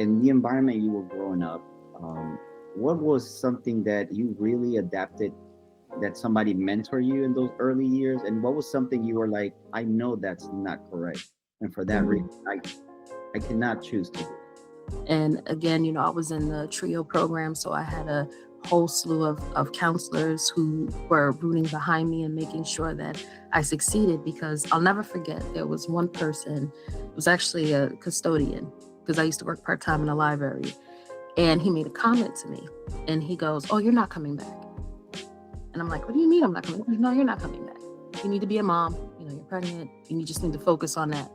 in the environment you were growing up, what was something that you really adapted, that somebody mentor you in those early years, and what was something you were like, I know that's not correct, and for that reason, I cannot choose to do it. And again, I was in the trio program, so I had a whole slew of counselors who were rooting behind me and making sure that I succeeded, because I'll never forget, there was one person, it was actually a custodian, because I used to work part-time in a library, and he made a comment to me, and he goes, "Oh, you're not coming back." And I'm like, "What do you mean I'm not coming back?" "No, you're not coming back. You need to be a mom. You're pregnant. You just need to focus on that."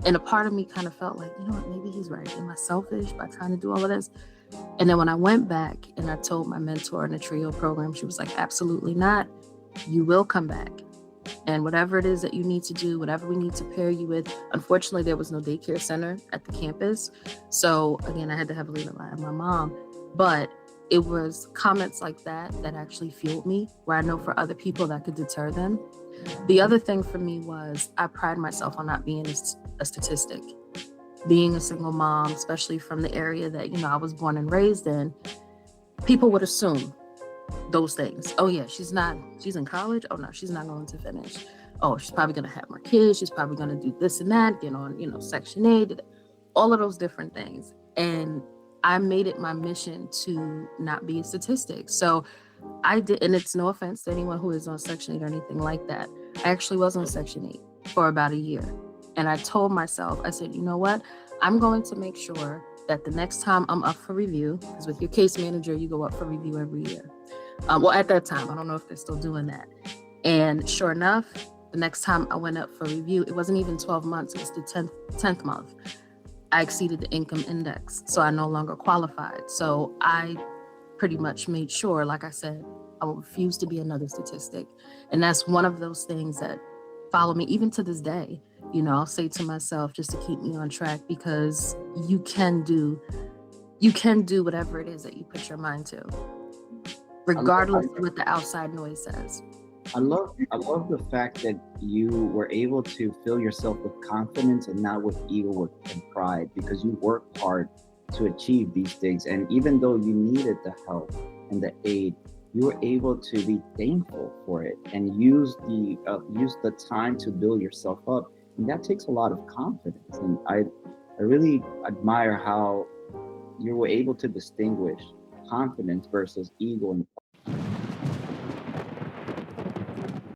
And a part of me kind of felt like, you know what, maybe he's right. Am I selfish by trying to do all of this? And then when I went back and I told my mentor in the trio program, she was like, "Absolutely not. You will come back. And whatever it is that you need to do, whatever we need to pair you with." Unfortunately, there was no daycare center at the campus. So again, I had to heavily rely on my mom. But it was comments like that that actually fueled me, where I know for other people that could deter them. The other thing for me was, I pride myself on not being a statistic. Being a single mom, especially from the area that, I was born and raised in, people would assume those things. "Oh yeah, she's in college. Oh no, she's not going to finish. Oh, she's probably going to have more kids. She's probably going to do this and that, get on, Section 8, all of those different things." And I made it my mission to not be a statistic. So I did, and it's no offense to anyone who is on Section 8 or anything like that. I actually was on Section 8 for about a year. And I told myself, I said, you know what? I'm going to make sure that the next time I'm up for review, because with your case manager, you go up for review every year. Well, at that time, I don't know if they're still doing that. And sure enough, the next time I went up for review, it wasn't even 12 months, it was the 10th month. I exceeded the income index, so I no longer qualified. So I pretty much made sure, like I said, I will refuse to be another statistic. And that's one of those things that follow me even to this day. I'll say to myself, just to keep me on track, because you can do whatever it is that you put your mind to, regardless of what the outside noise says. I love the fact that you were able to fill yourself with confidence and not with ego and pride, because you worked hard to achieve these things. And even though you needed the help and the aid, you were able to be thankful for it and use the time to build yourself up. And that takes a lot of confidence. And I really admire how you were able to distinguish confidence versus ego and